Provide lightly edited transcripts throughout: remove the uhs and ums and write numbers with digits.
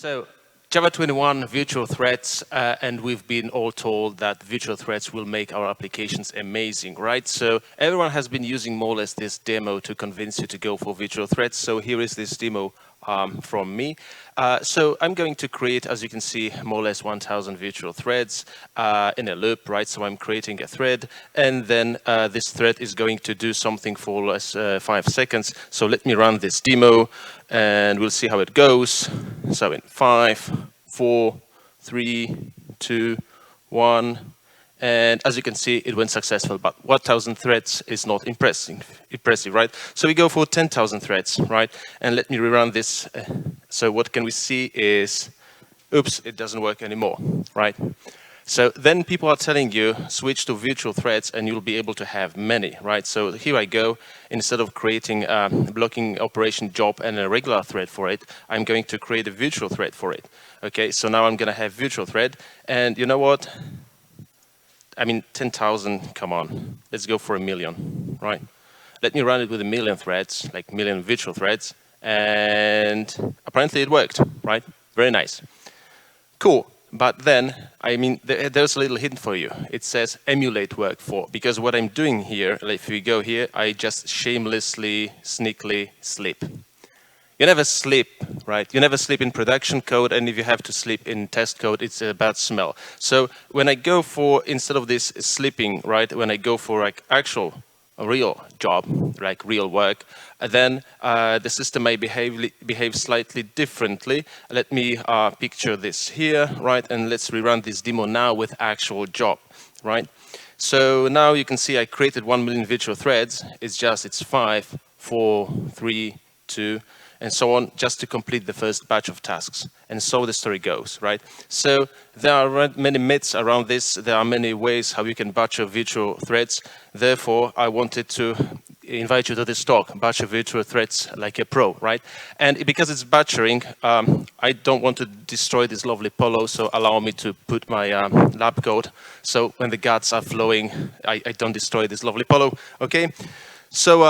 So Java 21 virtual threads, and we've been all told that virtual threads will make our applications amazing, right? So everyone has been using more or less this demo to convince you to go for virtual threads. So here is this demo from me. So I'm going to create, as you can see, more or less 1,000 virtual threads in a loop, right? So I'm creating a thread, and then this thread is going to do something for less 5 seconds. So let me run this demo, and we'll see how it goes. So in 5, 4, 3, 2, 1. And as you can see, it went successful, but 1,000 threads is not impressive, right? So we go for 10,000 threads, right? And let me rerun this. So what can we see is, oops, it doesn't work anymore, right? So then people are telling you, switch to virtual threads and you'll be able to have many, right? So here I go. Instead of creating a blocking operation job and a regular thread for it, I'm going to create a virtual thread for it. Okay, so now I'm going to have virtual thread. And you know what? I mean, 10,000, come on, let's go for 1,000,000, right? Let me run it with 1,000,000 threads, like 1,000,000 virtual threads, and apparently it worked, right? Very nice. Cool, but then, I mean, there's a little hint for you. It says emulate work for, because what I'm doing here, like if we go here, I just shamelessly, sneakily sleep. You never sleep, right? You never sleep in production code, and if you have to sleep in test code, it's a bad smell. So when I go for, instead of this sleeping, right, when I go for like actual real job, like real work, then the system may behave slightly differently. Let me picture this here, right? And let's rerun this demo now with actual job, right? So now you can see I created 1,000,000 virtual threads. It's 5, 4, 3, 2, and so on, just to complete the first batch of tasks. And so the story goes, right? So there are many myths around this. There are many ways how you can batch your virtual threads. Therefore, I wanted to invite you to this talk, batch your virtual threads like a pro, right? And because it's batching, I don't want to destroy this lovely polo, so allow me to put my lab coat. So when the guts are flowing, I don't destroy this lovely polo, okay? So,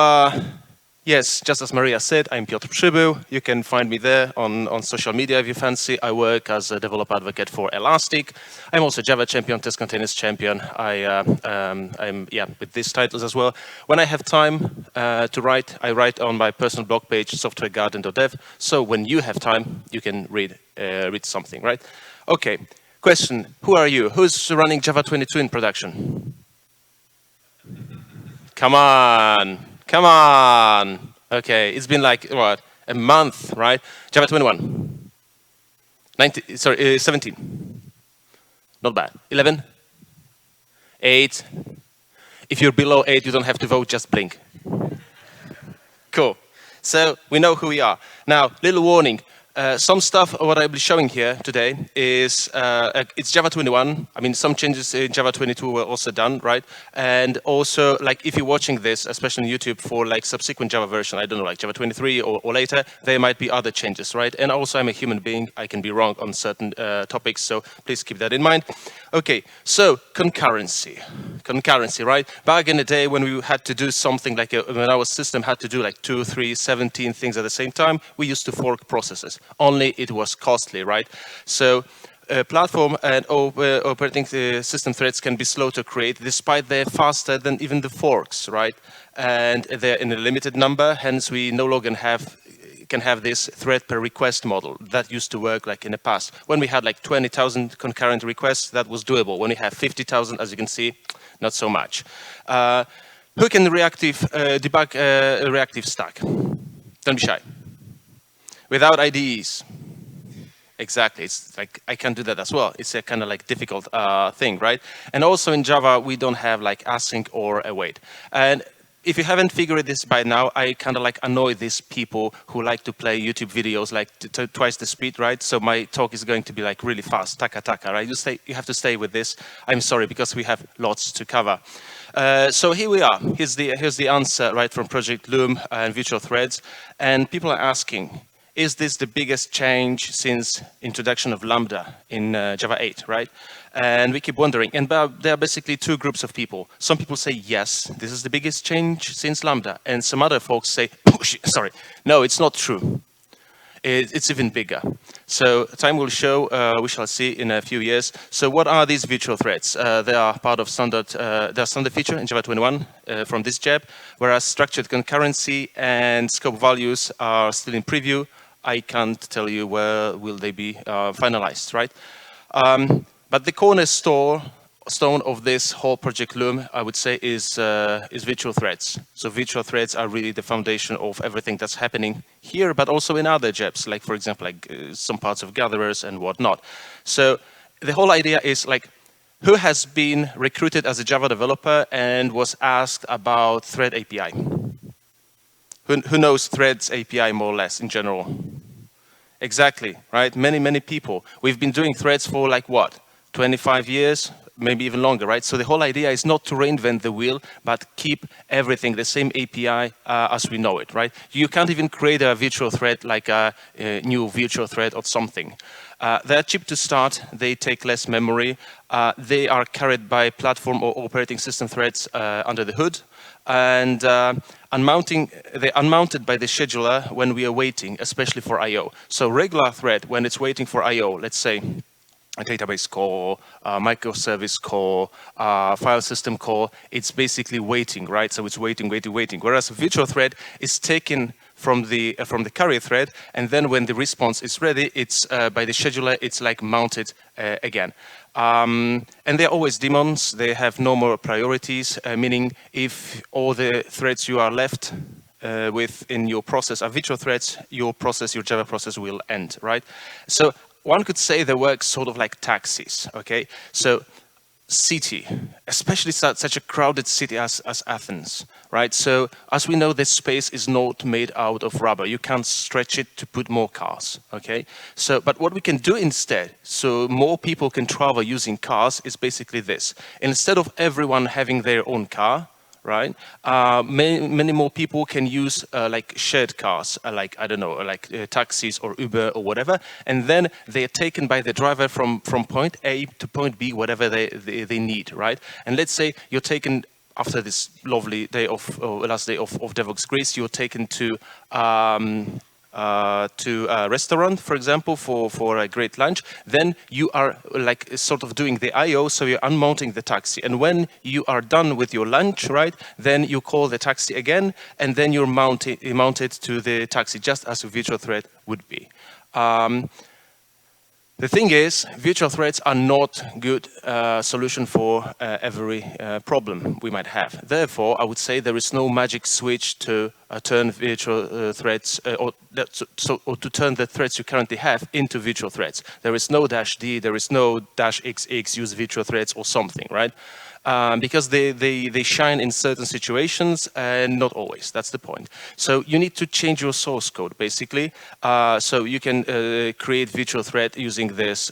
yes, just as Maria said, I'm PRZYBYL. You can find me there on social media if you fancy. I work as a developer advocate for Elastic. I'm also Java champion, test containers champion. I'm with these titles as well. When I have time to write, I write on my personal blog page, softwaregarden.dev. So when you have time, you can read something, right? Okay, question, who are you? Who's running Java 22 in production? Come on. Come on. Okay, it's been like, what, a month, right? Java 21. 17. Not bad. 11. 8. If you're below 8, you don't have to vote, just blink. Cool. So we know who we are. Now, little warning. Some stuff, what I'll be showing here today is, it's Java 21. I mean, some changes in Java 22 were also done, right? And also, like, if you're watching this, especially on YouTube for like subsequent Java version, I don't know, like Java 23 or later, there might be other changes, right? And also, I'm a human being. I can be wrong on certain topics, so please keep that in mind. Okay, so concurrency. Concurrency, right? Back in the day when we had to do something like, when our system had to do like 2, 3, 17 things at the same time, we used to fork processes. Only it was costly, right? So platform and operating system threads can be slow to create, despite they're faster than even the forks, right? And they're in a limited number, hence we no longer can have this thread per request model that used to work like in the past. When we had like 20,000 concurrent requests, that was doable. When we have 50,000, as you can see, not so much. Who can debug a reactive stack? Don't be shy. Without IDEs. Exactly, it's like, I can do that as well. It's a kind of like difficult thing, right? And also in Java, we don't have like async or await. And if you haven't figured this by now, I kind of like annoy these people who like to play YouTube videos like twice the speed, right? So my talk is going to be like really fast, taka, right? You have to stay with this. I'm sorry, because we have lots to cover. So here we are. Here's the answer, right, from Project Loom and virtual threads. And people are asking, is this the biggest change since introduction of Lambda in Java 8, right? And we keep wondering. And there are basically two groups of people. Some people say, yes, this is the biggest change since Lambda. And some other folks say, no, it's not true. It's even bigger. So time will show, we shall see in a few years. So what are these virtual threads? They are part of standard, they're standard feature in Java 21 from this JEP, whereas structured concurrency and scope values are still in preview. I can't tell you where will they be finalized, right? But the cornerstone of this whole project Loom, I would say, is virtual threads. So virtual threads are really the foundation of everything that's happening here, but also in other JEPs, like for example, like some parts of gatherers and whatnot. So the whole idea is like, who has been recruited as a Java developer and was asked about Thread API? Who knows Threads API more or less in general? Exactly, right? Many people. We've been doing Threads for like what? 25 years, maybe even longer, right? So the whole idea is not to reinvent the wheel, but keep everything the same API as we know it, right? You can't even create a virtual thread like a new virtual thread or something. They're cheap to start, they take less memory, they are carried by platform or operating system threads under the hood, and they're unmounted by the scheduler when we are waiting, especially for I/O. So regular thread, when it's waiting for I/O, let's say a database call, a microservice call, file system call, it's basically waiting, right? So it's waiting. Whereas a virtual thread is taken from the carrier thread, and then when the response is ready, it's by the scheduler, it's like mounted again. And they're always daemons. They have no more priorities, meaning if all the threads you are left with in your process are virtual threads, your Java process will end, right? So one could say they work sort of like taxis, okay? So city, especially such a crowded city as Athens, right? So as we know, this space is not made out of rubber. You can't stretch it to put more cars, okay? So, but what we can do instead, so more people can travel using cars, is basically this. Instead of everyone having their own car, right? Many more people can use like shared cars, like, I don't know, like taxis or Uber or whatever, and then they are taken by the driver from point A to point B, whatever they need, right? And let's say you're taken after this lovely day of, last day of Devoxx Greece, you're taken to a restaurant, for example, for a great lunch, then you are like sort of doing the I/O, so you're unmounting the taxi. And when you are done with your lunch, right, then you call the taxi again, and then you're mounted to the taxi, just as a virtual thread would be. The thing is, virtual threads are not good solution for every problem we might have. Therefore, I would say there is no magic switch to turn virtual threads or to turn the threads you currently have into virtual threads. There is no -d, there is no -xx, use virtual threads or something, right? Because they shine in certain situations and not always. That's the point. So you need to change your source code, basically. So you can create virtual thread using this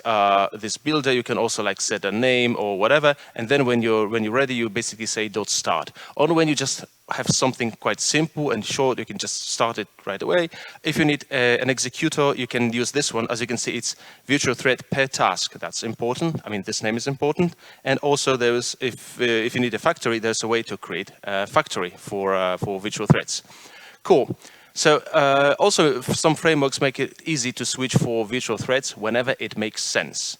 this builder. You can also like set a name or whatever, and then when you're ready, you basically say .start. Or when you just have something quite simple and short, you can just start it right away. If you need an executor, you can use this one. As you can see, it's virtual thread per task. That's important. I mean, this name is important. And also, there is, if you need a factory, there's a way to create a factory for virtual threads. Cool. So also, some frameworks make it easy to switch for virtual threads whenever it makes sense.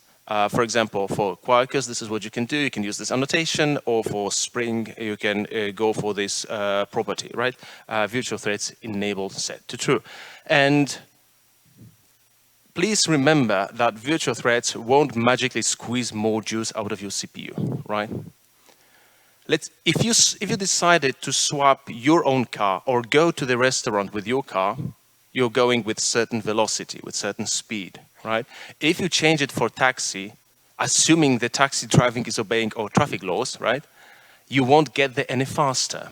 For example, for Quarkus, this is what you can do. You can use this annotation, or for Spring, you can go for this property, right? Virtual threads enable set to true. And please remember that virtual threads won't magically squeeze more juice out of your CPU, right? If you decided to swap your own car or go to the restaurant with your car, you're going with certain velocity, with certain speed, right? If you change it for taxi, assuming the taxi driving is obeying all traffic laws, right? You won't get there any faster.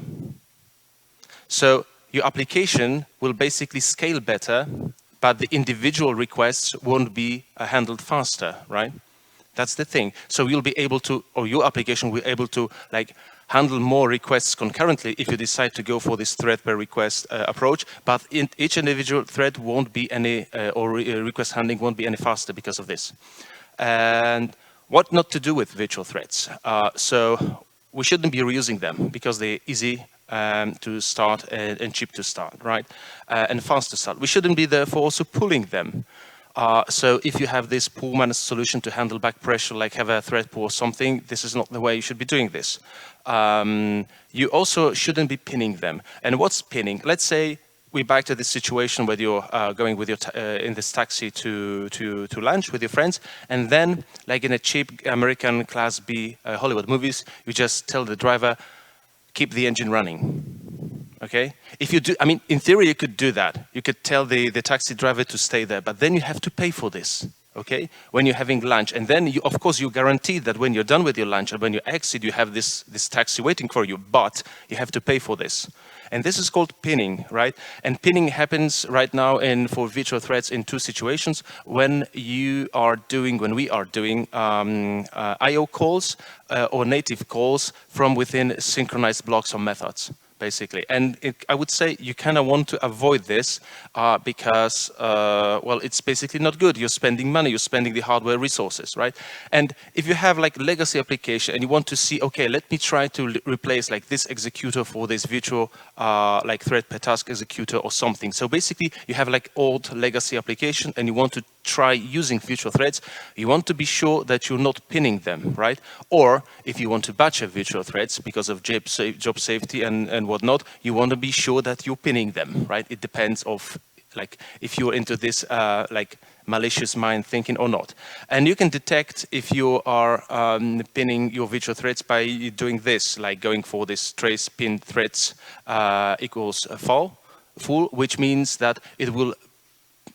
So your application will basically scale better, but the individual requests won't be handled faster, right? That's the thing. So you'll be able to, or your application will be able to like handle more requests concurrently if you decide to go for this thread per request approach, but in each individual thread won't be any, request handling won't be any faster because of this. And what not to do with virtual threads? So we shouldn't be reusing them because they're easy to start and cheap to start, right? And fast to start. We shouldn't be therefore also pulling them. So if you have this pool managed solution to handle back pressure, like have a thread pool or something, this is not the way you should be doing this. You also shouldn't be pinning them. And what's pinning? Let's say we're back to this situation where you're going with your in this taxi to lunch with your friends, and then, like in a cheap American Class B Hollywood movies, you just tell the driver, keep the engine running. Okay? If you do, I mean, in theory, you could do that. You could tell the taxi driver to stay there, but then you have to pay for this. Okay? When you're having lunch, and then you, of course, you guarantee that when you're done with your lunch and when you exit, you have this taxi waiting for you, but you have to pay for this. And this is called pinning, right? And pinning happens right now for virtual threads in two situations: when we are doing IO calls or native calls from within synchronized blocks or methods, basically. And I would say you kind of want to avoid this because, well, it's basically not good. You're spending money, you're spending the hardware resources, right? And if you have like legacy application and you want to see, okay, let me try to replace like this executor for this virtual like thread per task executor or something. So basically you have like old legacy application and you want to try using virtual threads, you want to be sure that you're not pinning them, right? Or if you want to batch your virtual threads because of job safety and whatnot, you want to be sure that you're pinning them, right? It depends of like if you're into this like malicious mind thinking or not. And you can detect if you are pinning your virtual threads by doing this, like going for this trace pin threads equals full, which means that it will,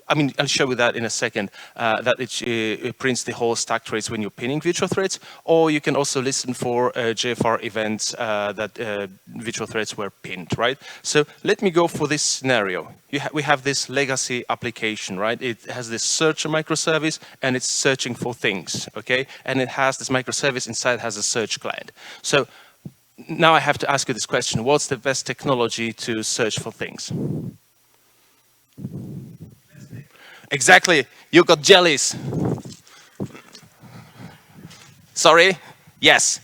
I mean, I'll show you that in a second, that it prints the whole stack trace when you're pinning virtual threads, or you can also listen for JFR events that virtual threads were pinned, right? So let me go for this scenario. We have this legacy application, right? It has this search microservice and it's searching for things, okay? And it has this microservice inside has a search client. So now I have to ask you this question: what's the best technology to search for things? Exactly, you got jellies. Sorry? Yes.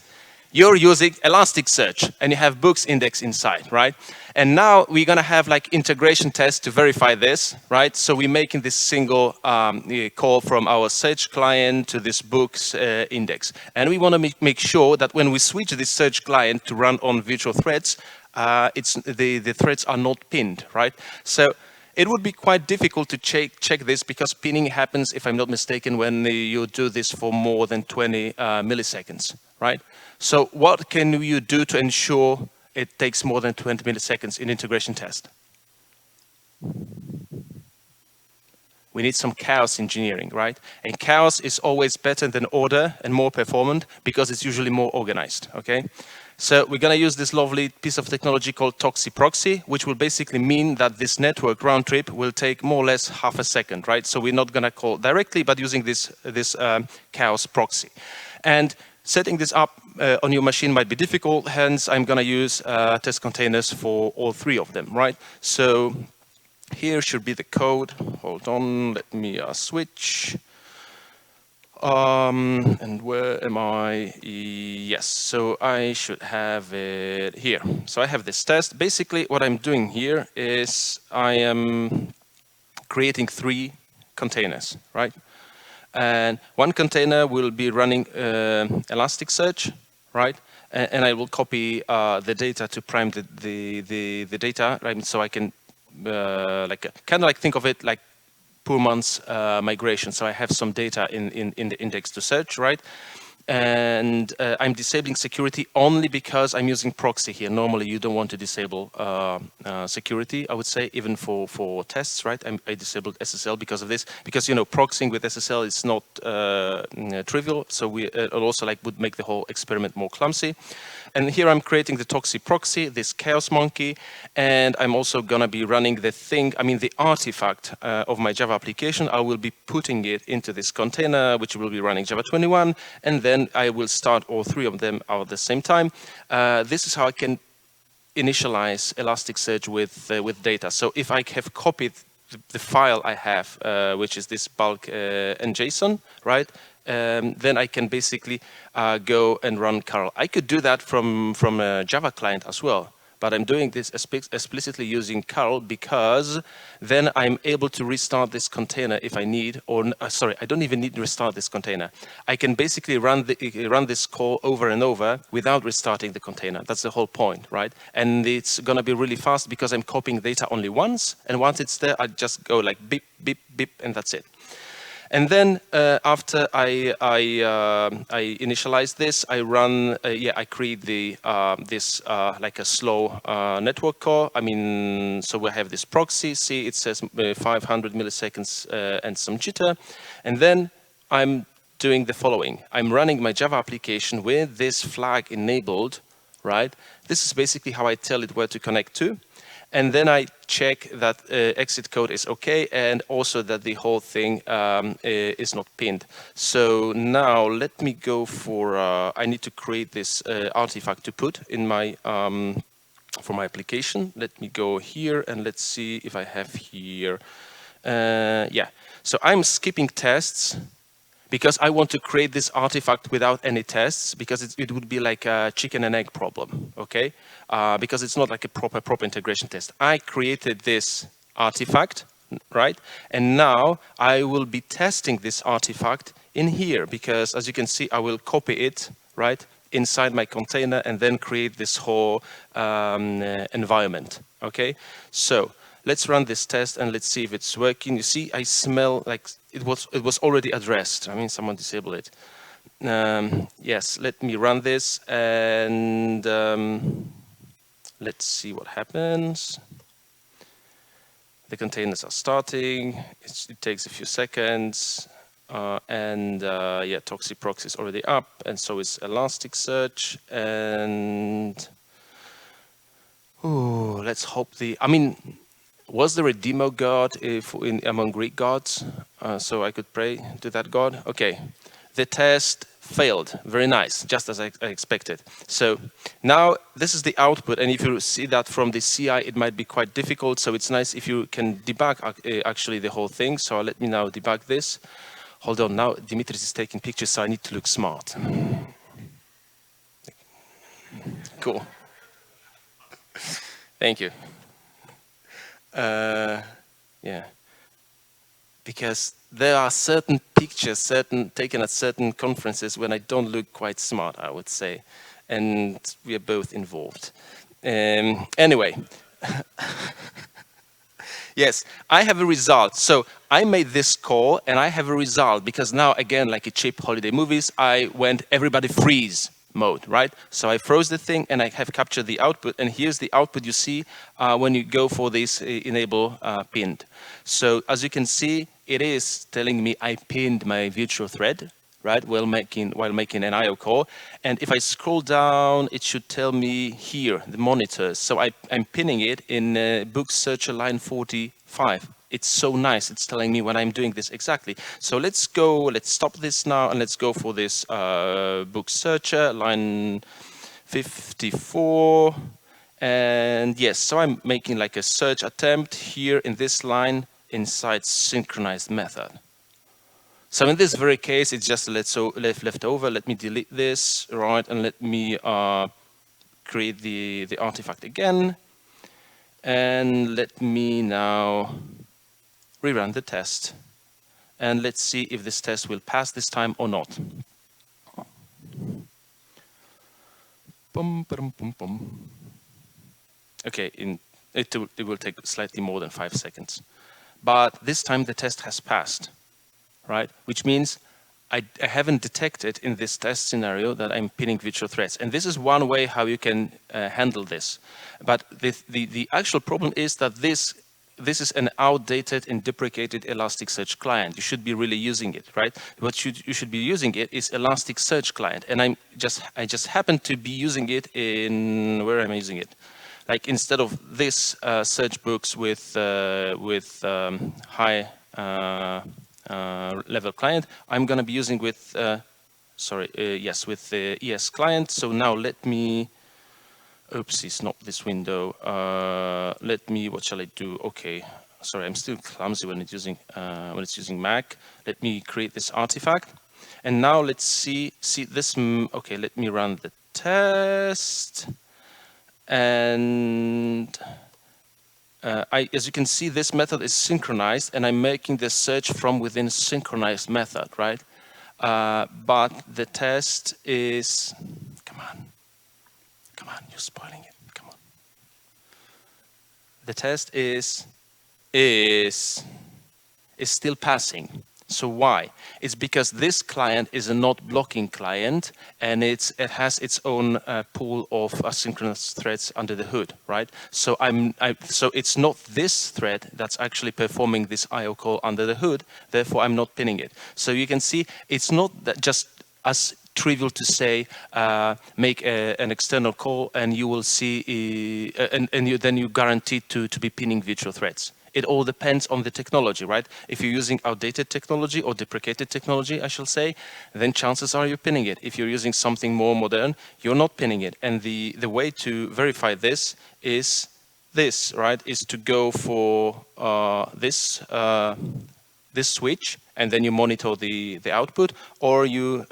You're using Elasticsearch and you have books index inside, right? And now we're gonna have like integration tests to verify this, right? So we're making this single call from our search client to this books index. And we wanna make sure that when we switch this search client to run on virtual threads, the threads are not pinned, right? So it would be quite difficult to check this because pinning happens, if I'm not mistaken, when you do this for more than 20 milliseconds, right? So what can you do to ensure it takes more than 20 milliseconds in integration test? We need some chaos engineering, right? And chaos is always better than order and more performant because it's usually more organized, okay? So we're going to use this lovely piece of technology called ToxiProxy, which will basically mean that this network round trip will take more or less half a second, right? So we're not going to call directly, but using this chaos proxy. And setting this up on your machine might be difficult, hence I'm going to use test containers for all three of them, right? So here should be the code. Hold on, let me switch. And where am I? Yes, so I should have it here. So I have this test. Basically, what I'm doing here is I am creating 3 containers, right? And one container will be running Elasticsearch, right? And I will copy the data to prime the data, right? So I can kind of like think of it like Pullman's migration. So I have some data in the index to search, right? And I'm disabling security only because I'm using proxy here. Normally, you don't want to disable security, I would say, even for tests, right? I disabled SSL because of this, because, you know, proxying with SSL is not trivial. So it also like would make the whole experiment more clumsy. And here I'm creating the ToxiProxy, this chaos monkey, and I'm also gonna be running the thing, I mean the artifact of my Java application. I will be putting it into this container, which will be running Java 21, and then I will start all 3 of them at the same time. This is how I can initialize Elasticsearch with data. So if I have copied the file I have, which is this bulk and JSON, right? then I can basically go and run curl. I could do that from a Java client as well, but I'm doing this explicitly using curl because then I'm able to restart this container if I need, or sorry, I don't even need to restart this container. I can basically run this call over and over without restarting the container. That's the whole point, right? And it's gonna be really fast because I'm copying data only once, and once it's there, I just go like beep, beep, beep, and that's it. And then after I initialize this, I run, I create the this like a slow network core. I mean, so we have this proxy. See, it says 500 milliseconds and some jitter. And then I'm doing the following. I'm running my Java application with this flag enabled, right? This is basically how I tell it where to connect to. And then I check that exit code is okay, and also that the whole thing is not pinned. So now let me go for, I need to create this artifact to put in my, for my application. Let me go here and let's see if I have here, yeah. So I'm skipping tests because I want to create this artifact without any tests, because it would be like a chicken and egg problem, okay? Because it's not like a proper integration test. I created this artifact, right? And now I will be testing this artifact in here, because as you can see, I will copy it, right, inside my container and then create this whole environment, okay? So let's run this test and let's see if it's working. You see, I smell like it was already addressed. I mean, someone disabled it. Yes, let me run this and let's see what happens. The containers are starting. It takes a few seconds. Yeah, Toxic Proxy is already up, and so is Elasticsearch. And ooh, let's hope I mean, was there a demo god among Greek gods? So I could pray to that god? Okay, the test failed. Very nice, just as I expected. So now this is the output, and if you see that from the CI, it might be quite difficult. So it's nice if you can debug actually the whole thing. So let me now debug this. Hold on, now Dimitris is taking pictures, so I need to look smart. Cool. Thank you. Yeah, because there are certain pictures taken at certain conferences when I don't look quite smart, I would say, and we are both involved. Anyway, yes, I have a result. So I made this call and I have a result, because now again, like a cheap holiday movies, I went everybody freeze mode, right? So I froze the thing and I have captured the output, and here's the output you see when you go for this enable pinned. So as you can see, it is telling me I pinned my virtual thread, right, while making an IO call. And if I scroll down, it should tell me here, the monitors. So I'm pinning it in book searcher line 45. It's so nice. It's telling me when I'm doing this exactly. So let's stop this now, and let's go for this book searcher, line 54. And yes, so I'm making like a search attempt here in this line inside synchronized method. So in this very case, it's just left over. Let me delete this, right, and let me create the artifact again. And let me now rerun the test, and let's see if this test will pass this time or not. Okay, it will take slightly more than 5 seconds, but this time the test has passed, right? Which means I haven't detected in this test scenario that I'm pinning virtual threads, and this is one way how you can handle this. But the actual problem is that this is an outdated and deprecated Elasticsearch client. You should be really using it, right? What you should be using it is Elasticsearch client, and I just happen to be using it in, where am I using it? Like instead of this search books with high level client, I'm going to be using with with the ES client. So now let me. Oopsies, not this window. Let me, what shall I do? Okay, sorry, I'm still clumsy when it's using Mac. Let me create this artifact. And now let's see this. Okay, let me run the test. And as you can see, this method is synchronized, and I'm making the search from within synchronized method, right? But the test is, come on, you're spoiling it, come on. The test is still passing. So why? It's because this client is a not blocking client, and it has its own pool of asynchronous threads under the hood, right? So so it's not this thread that's actually performing this IO call under the hood. Therefore, I'm not pinning it. So you can see it's not that just as trivial to say make an external call and you will see then you're guaranteed to be pinning virtual threads. It all depends on the technology, right? If you're using outdated technology or deprecated technology, I shall say, then chances are you're pinning it. If you're using something more modern, you're not pinning it. And the way to verify this is this, right? Is to go for this switch, and then you monitor the output, or you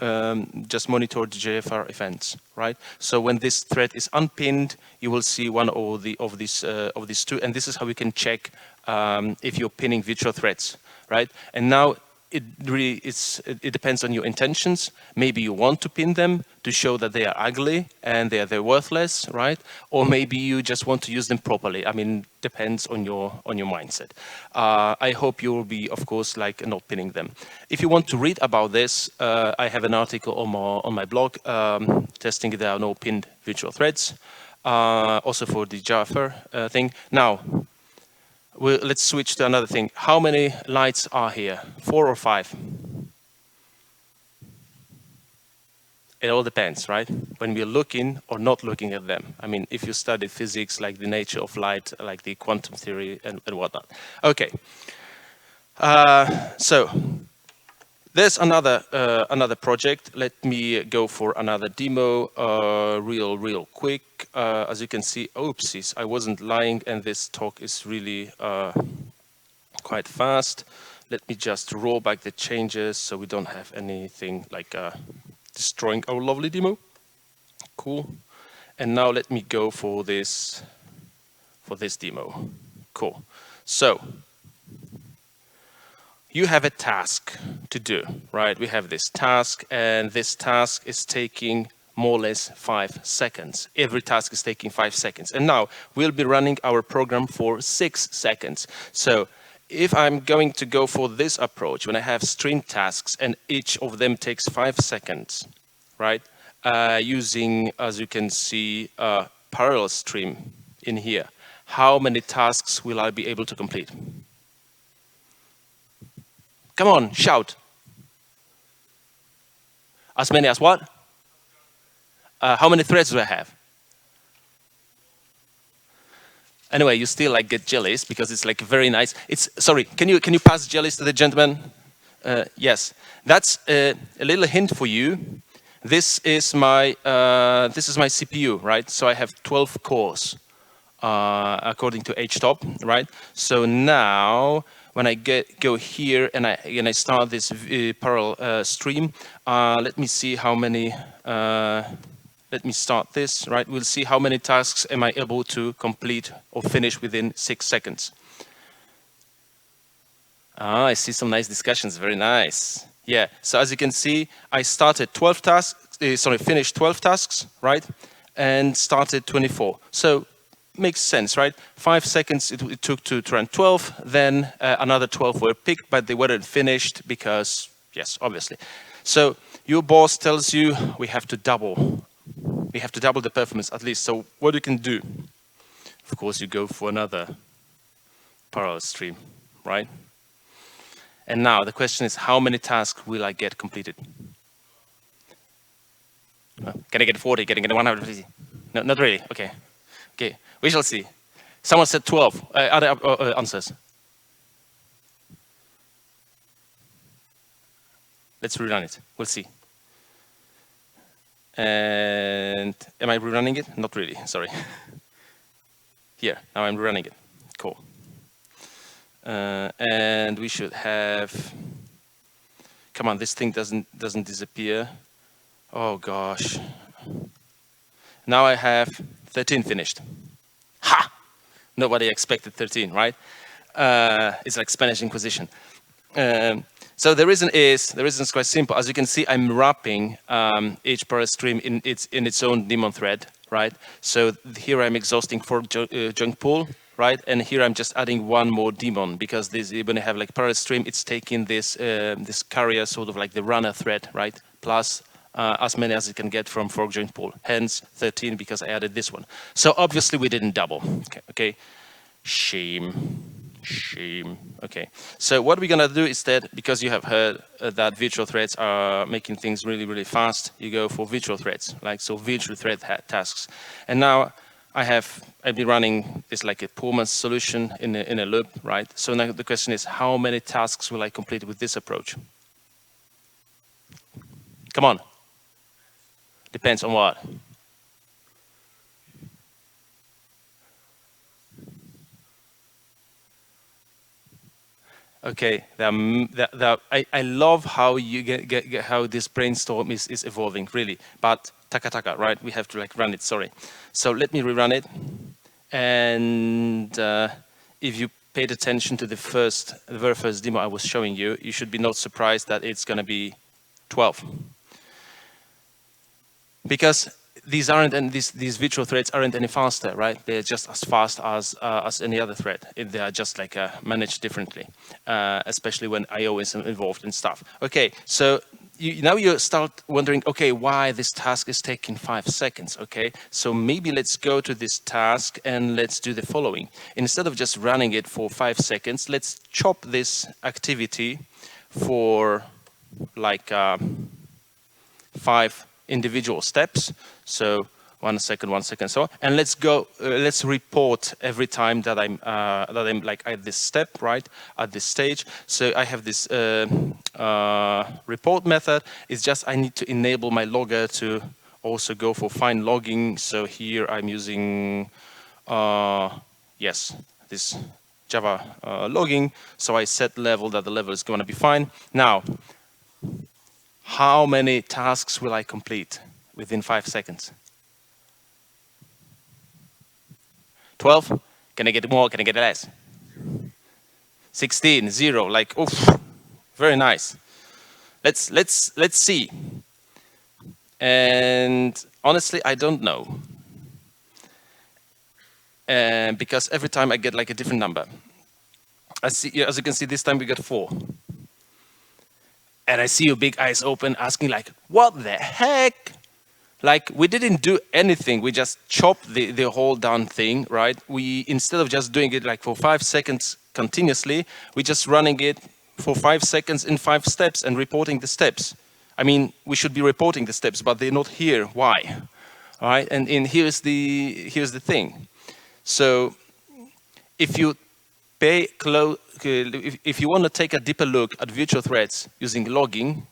just monitor the JFR events, right? So when this thread is unpinned, you will see one of these two, and this is how we can check if you're pinning virtual threads, right? And now it depends on your intentions. Maybe you want to pin them to show that they are ugly and they're worthless, right? Or maybe you just want to use them properly. I mean, depends on your mindset. I hope you will be, of course, like not pinning them. If you want to read about this, I have an article on my blog testing there are no pinned virtual threads. Also for the JFR thing. Now, let's switch to another thing. How many lights are here? 4 or 5? It all depends, right? When we're looking or not looking at them. I mean, if you study physics, like the nature of light, like the quantum theory and whatnot. Okay. So there's project. Let me go for another demo real quick. As you can see, oopsies, I wasn't lying, and this talk is really quite fast. Let me just roll back the changes so we don't have anything like destroying our lovely demo. Cool. And now let me go for this demo. Cool. So you have a task to do, right? We have this task, and this task is taking more or less 5 seconds. Every task is taking 5 seconds. And now we'll be running our program for 6 seconds. So if I'm going to go for this approach, when I have stream tasks and each of them takes 5 seconds, right? Using, as you can see, parallel stream in here, how many tasks will I be able to complete? Come on, shout. As many as what? How many threads do I have? Anyway, you still like get jellies because it's like very nice. Sorry, can you pass jellies to the gentleman? Yes, that's a little hint for you. This is my CPU, right? So I have 12 cores according to HTOP, right? So now when I go here and I start this parallel stream, let me see how many. Let me start this, right? We'll see how many tasks am I able to complete or finish within 6 seconds. I see some nice discussions, very nice. Yeah, so as you can see, I started 12 tasks, finished 12 tasks, right? And started 24. So makes sense, right? 5 seconds it took to run 12, then another 12 were picked, but they weren't finished because, yes, obviously. So your boss tells you we have to double the performance at least. So what you can do, of course, you go for another parallel stream, right? And now the question is, how many tasks will I get completed? Can I get 40? Can I get 150? No, not really. Okay. Okay, we shall see. Someone said 12. Other answers? Let's rerun it. We'll see. And am I rerunning it? Not really, sorry. Here, now I'm rerunning it. Cool. And we should have Come on, this thing doesn't disappear. Oh gosh. Now I have 13 finished. Ha! Nobody expected 13, right? It's like Spanish Inquisition. So the reason is quite simple. As you can see, I'm wrapping each parallel stream in its own daemon thread, right? So here I'm exhausting 4 junk pool, right? And here I'm just adding 1 more daemon, because this, when I have like parallel stream, it's taking this this carrier, sort of like the runner thread, right? Plus as many as it can get from fork joint pool. Hence 13, because I added this one. So obviously we didn't double. Okay. Shame. Okay, so what we're gonna do is that, because you have heard that virtual threads are making things really, really fast, you go for virtual threads, like so virtual thread tasks. And now I've been running this like a Pullman solution in a loop, right? So now the question is, how many tasks will I complete with this approach? Come on. Depends on what? Okay, I love how you get how this brainstorm is evolving, really. But taka, right? We have to like run it. Sorry. So let me rerun it. And if you paid attention to the very first demo I was showing you, you should be not surprised that it's going to be 12, because these virtual threads aren't any faster, right? They're just as fast as any other thread. They are just like managed differently, especially when I/O is involved and stuff. Okay, so now you start wondering, okay, why this task is taking 5 seconds? Okay, so maybe let's go to this task and let's do the following. Instead of just running it for 5 seconds, let's chop this activity for like 5 individual steps. So 1 second, so, and let's go. Let's report every time that I'm like at this step, right, at this stage. So I have this report method. It's just I need to enable my logger to also go for fine logging. So here I'm using yes, this Java logging. So I set level that the level is going to be fine. Now, how many tasks will I complete within 5 seconds? 12? Can I get more? Can I get less? 16, 0. Like, oof, very nice. Let's see. And honestly, I don't know, because every time I get like a different number. As you can see, this time we got 4. And I see your big eyes open, asking like, what the heck? Like, we didn't do anything. We just chopped the whole darn thing, right? We, instead of just doing it like for 5 seconds continuously, we just running it for 5 seconds in 5 steps and reporting the steps. I mean, we should be reporting the steps, but they're not here. Why? All right, and here's the thing. So if you pay close, if you want to take a deeper look at virtual threads using logging,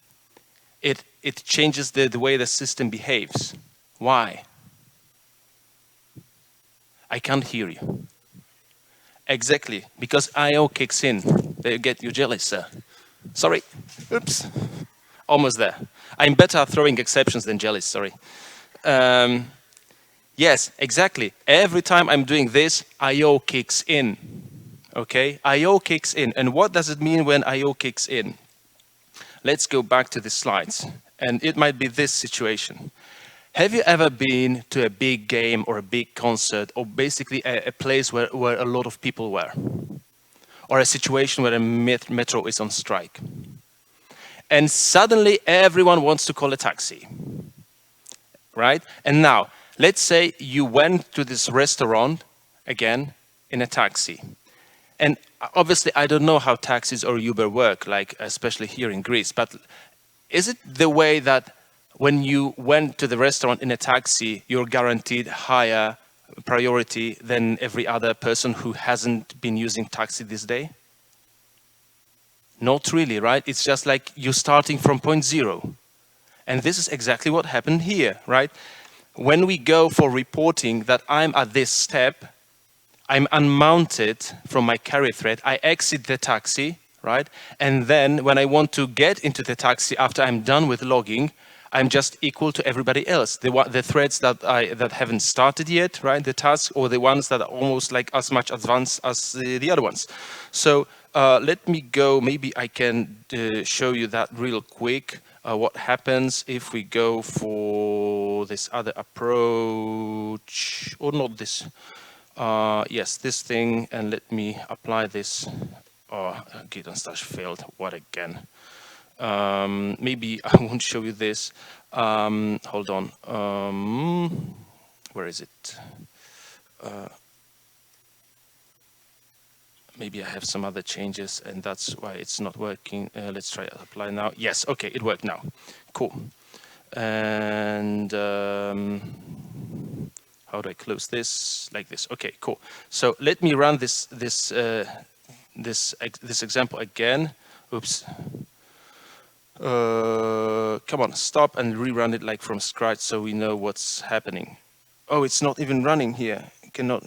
it changes the way the system behaves. Why? I can't hear you. Exactly, because I/O kicks in. They get you jealous, sir. Sorry. Oops. Almost there. I'm better at throwing exceptions than jealous, sorry. Yes, exactly. Every time I'm doing this, I/O kicks in. Okay, I/O kicks in. And what does it mean when I/O kicks in? Let's go back to the slides. And it might be this situation. Have you ever been to a big game or a big concert, or basically a place where a lot of people were? Or a situation where a metro is on strike? And suddenly everyone wants to call a taxi, right? And now, let's say you went to this restaurant, again, in a taxi. And obviously, I don't know how taxis or Uber work, like especially here in Greece, but is it the way that when you went to the restaurant in a taxi, you're guaranteed higher priority than every other person who hasn't been using taxi this day? Not really, right? It's just like you're starting from point 0. And this is exactly what happened here, right? When we go for reporting that I'm at this step, I'm unmounted from my carrier thread, I exit the taxi, right? And then when I want to get into the taxi after I'm done with logging, I'm just equal to everybody else. The threads that haven't started yet, right? The tasks, or the ones that are almost like as much advanced as the other ones. So let me go. Maybe I can show you that real quick. What happens if we go for this other approach, or not this? Yes, this thing, and let me apply this. Oh, git on stash failed. What again? Maybe I won't show you this. Hold on. Where is it? Maybe I have some other changes and that's why it's not working. Let's try apply now. Yes, okay, it worked now. Cool. And how do I close this? Like this. Okay, cool. So let me run this example again. Oops. Come on, stop and rerun it like from scratch so we know what's happening. Oh, it's not even running here. It cannot.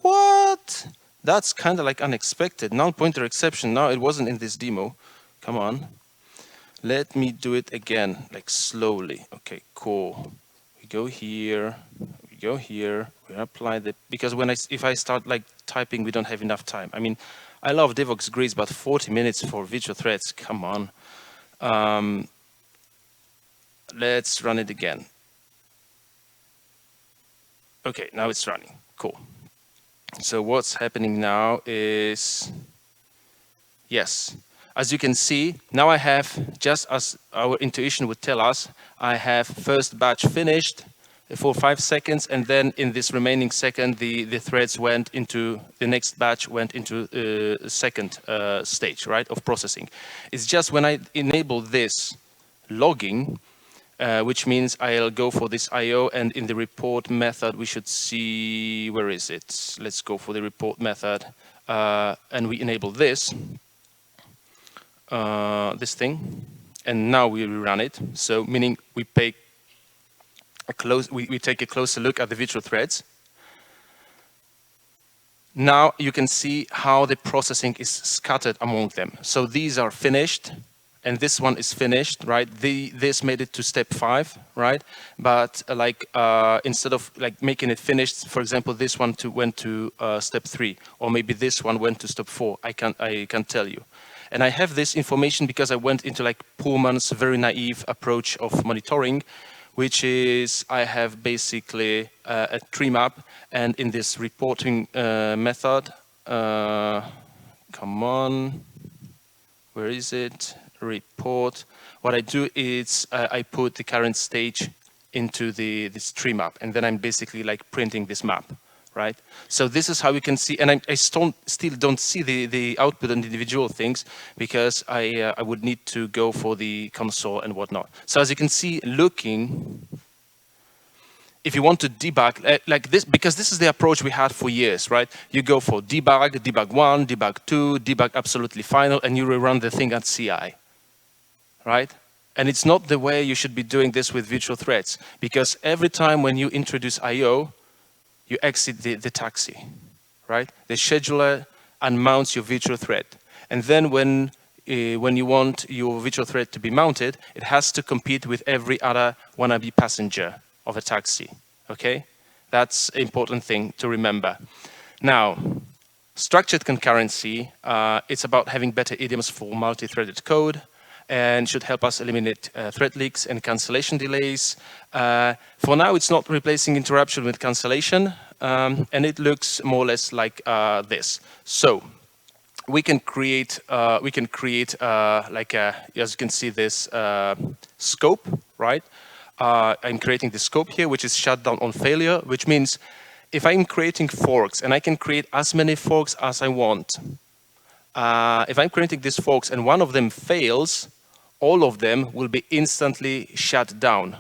What? That's kind of like unexpected. Null pointer exception. Now it wasn't in this demo. Come on. Let me do it again, like slowly. Okay, cool. We go here. We go here. We apply the, because if I start like typing, we don't have enough time. I mean, I love Devoxx grids, but 40 minutes for virtual threads, come on. Let's run it again. Okay, now it's running, cool. So what's happening now is, yes, as you can see, now I have, just as our intuition would tell us, I have first batch finished for 5 seconds, and then in this remaining second, the threads went into, the next batch went into the second stage, right, of processing. It's just when I enable this logging, which means I'll go for this IO, and in the report method, we should see, where is it? Let's go for the report method, and we enable this, this thing, and now we rerun it. So meaning we pay we take a closer look at the virtual threads. Now you can see how the processing is scattered among them. So these are finished, and this one is finished, right? This made it to step 5, right? But like instead of like making it finished, for example, this one went to step 3, or maybe this one went to step 4. I can't tell you. And I have this information because I went into like Pullman's very naive approach of monitoring, which is I have basically a tree map, and in this reporting method, come on, where is it? Report. What I do is I put the current stage into this tree map, and then I'm basically like printing this map, right? So this is how you can see, and I still don't see the output on the individual things because I would need to go for the console and whatnot. So as you can see, looking, if you want to debug like this, because this is the approach we had for years, right? You go for debug, debug 1, debug 2, debug absolutely final, and you rerun the thing at CI, right? And it's not the way you should be doing this with virtual threads, because every time when you introduce IO, you exit the taxi, right? The scheduler unmounts your virtual thread. And then when you want your virtual thread to be mounted, it has to compete with every other wannabe passenger of a taxi, okay? That's an important thing to remember. Now, structured concurrency, it's about having better idioms for multi-threaded code, and should help us eliminate thread leaks and cancellation delays. For now, it's not replacing interruption with cancellation, and it looks more or less like this. So we can create like as you can see, this scope, right? I'm creating the scope here, which is shut down on failure, which means if I'm creating forks, and I can create as many forks as I want. If I'm creating these forks and one of them fails, all of them will be instantly shut down,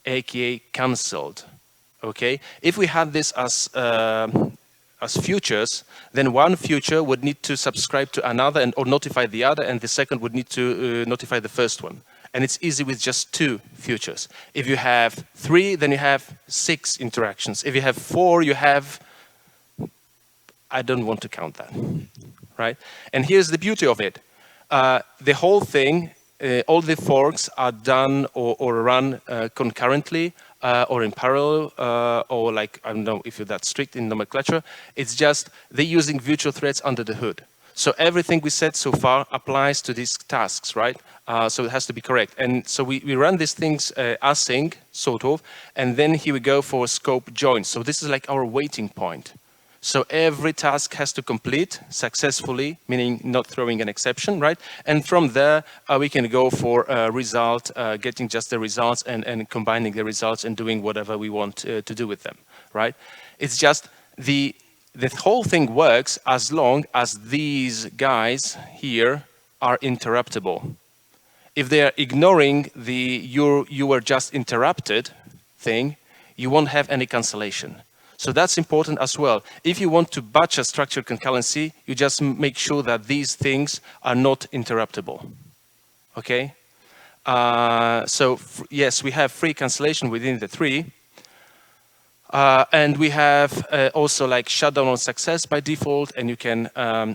aka cancelled. Okay. If we had this as futures, then one future would need to subscribe to another or notify the other, and the second would need to notify the first one. And it's easy with just 2 futures. If you have 3, then you have 6 interactions. If you have 4, you have, I don't want to count that, right? And here's the beauty of it. The whole thing, all the forks are done or run concurrently or in parallel, or like, I don't know if you're that strict in nomenclature. It's just they're using virtual threads under the hood. So everything we said so far applies to these tasks, right? So it has to be correct. And so we run these things async, sort of, and then here we go for scope join. So this is like our waiting point. So every task has to complete successfully, meaning not throwing an exception, right? And from there, we can go for a result, getting just the results and combining the results and doing whatever we want to do with them, right? It's just the whole thing works as long as these guys here are interruptible. If they are ignoring the you were just interrupted thing, you won't have any cancellation. So that's important as well. If you want to batch a structured concurrency, you just make sure that these things are not interruptible. Okay? So yes, we have free cancellation within the tree. And we have also like shutdown on success by default, and you can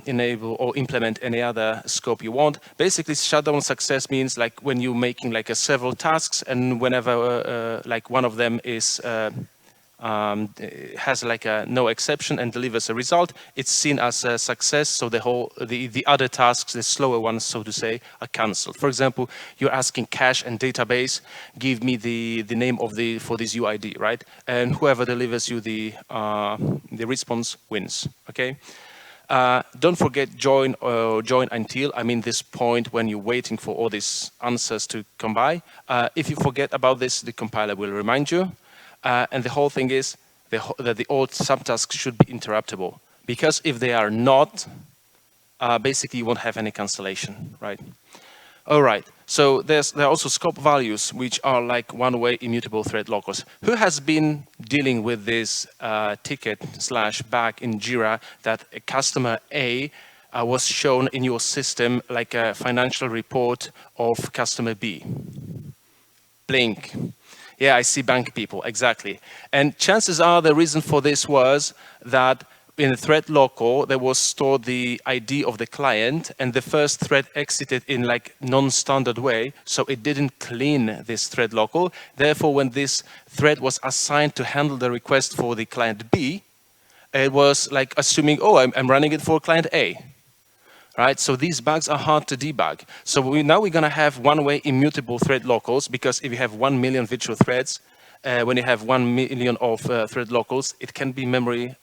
enable or implement any other scope you want. Basically, shutdown on success means like when you're making like a several tasks, and whenever like one of them is has like a no exception and delivers a result, it's seen as a success. So the other tasks, the slower ones, so to say, are cancelled. For example, you're asking cache and database, give me the name of for this UID, right? And whoever delivers you the response wins. Okay. Don't forget join until, I mean this point when you're waiting for all these answers to come by. If you forget about this, the compiler will remind you. And the whole thing is that the old subtasks should be interruptible, because if they are not, basically you won't have any cancellation, right? All right, so there are also scope values, which are like one-way immutable thread lockers. Who has been dealing with this ticket/bug in Jira that a customer A was shown in your system like a financial report of customer B? Blink. Yeah, I see bank people, exactly. And chances are the reason for this was that in the thread local, there was stored the ID of the client, and the first thread exited in like non-standard way, so it didn't clean this thread local. Therefore, when this thread was assigned to handle the request for the client B, it was like assuming, oh, I'm running it for client A. Right, so these bugs are hard to debug. So now we're going to have one-way immutable thread locals, because if you have 1 million virtual threads, when you have 1 million of thread locals, it can be memory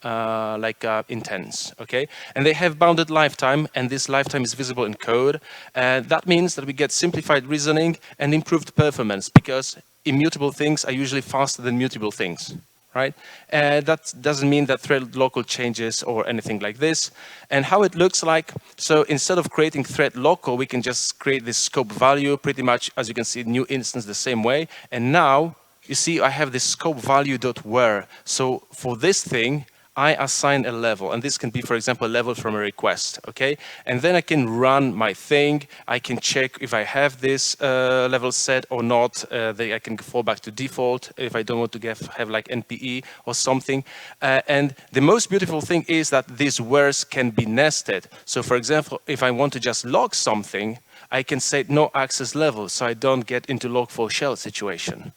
intense, okay? And they have bounded lifetime, and this lifetime is visible in code. That means that we get simplified reasoning and improved performance, because immutable things are usually faster than mutable things. Right? That doesn't mean that thread local changes or anything like this. And how it looks like, so instead of creating thread local, we can just create this scope value pretty much, as you can see, new instance the same way. And now, you see, I have this scope value.where. So for this thing, I assign a level, and this can be, for example, a level from a request, okay? And then I can run my thing. I can check if I have this level set or not. I can fall back to default if I don't want to have like NPE or something. And the most beautiful thing is that these wheres can be nested. So for example, if I want to just log something, I can say no access level, so I don't get into log4shell situation.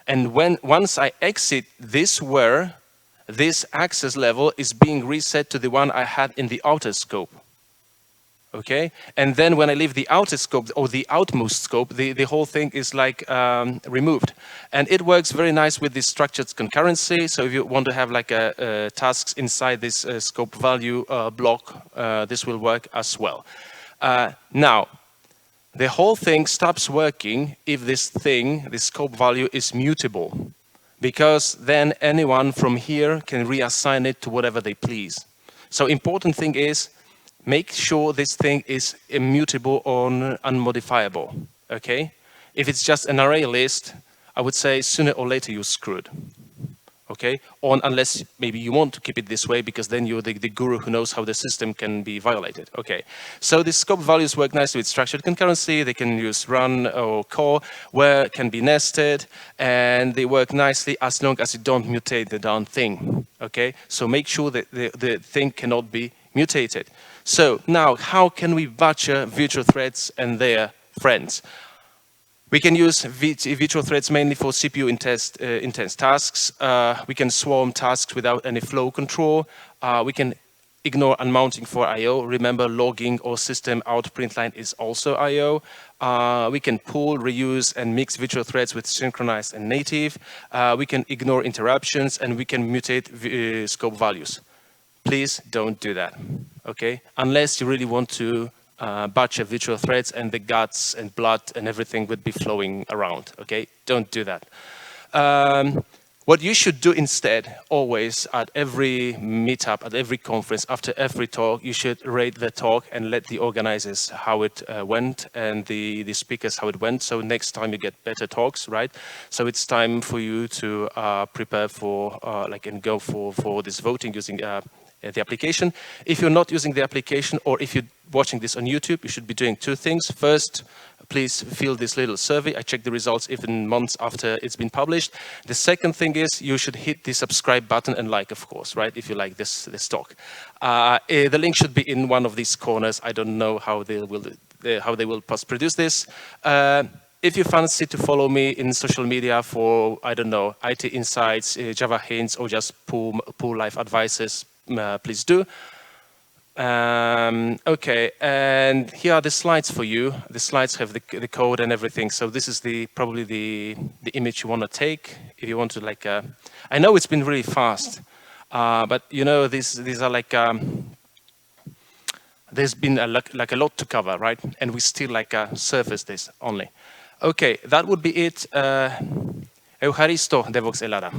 And once I exit this where, this access level is being reset to the one I had in the outer scope. Okay? And then when I leave the outer scope or the outmost scope, the whole thing is like removed. And it works very nice with this structured concurrency. So if you want to have like tasks inside this scope value block, this will work as well. Now, the whole thing stops working if this thing, this scope value, is mutable, because then anyone from here can reassign it to whatever they please. So important thing is, make sure this thing is immutable or unmodifiable, okay? If it's just an array list, I would say sooner or later you're screwed, okay? Or unless maybe you want to keep it this way, because then you're the guru who knows how the system can be violated, okay? So the scope values work nicely with structured concurrency. They can use run or call, where it can be nested, and they work nicely as long as you don't mutate the darn thing, okay? So make sure that the thing cannot be mutated. So now, how can we butcher virtual threads and their friends? We can use virtual threads mainly for CPU intense tasks. We can swarm tasks without any flow control. We can ignore unmounting for I/O. Remember, logging or system out print line is also I/O. We can pull, reuse, and mix virtual threads with synchronized and native. We can ignore interruptions, and we can mutate scope values. Please don't do that, okay? Unless you really want to butcher virtual threads and the guts and blood and everything would be flowing around, okay? Don't do that. What you should do instead, always at every meetup, at every conference, after every talk, you should rate the talk and let the organizers how it went and the speakers how it went. So next time you get better talks, right? So it's time for you to prepare for and go for this voting using the application. If you're not using the application, or if you're watching this on YouTube, you should be doing two things. First, please fill this little survey. I check the results even months after it's been published. The second thing is you should hit the subscribe button and like, of course, right? If you like this talk. The link should be in one of these corners. I don't know how they will post-produce this. If you fancy to follow me in social media for, I don't know, IT insights, Java hints, or just pool life advices, please do. Okay, and here are the slides for you. The slides have the code and everything. So this is probably the image you want to take if you want to I know it's been really fast, but you know these are there's been a lot to cover, right? And we still surface this only. Okay, that would be it. Eucharisto, Devoxx Elada.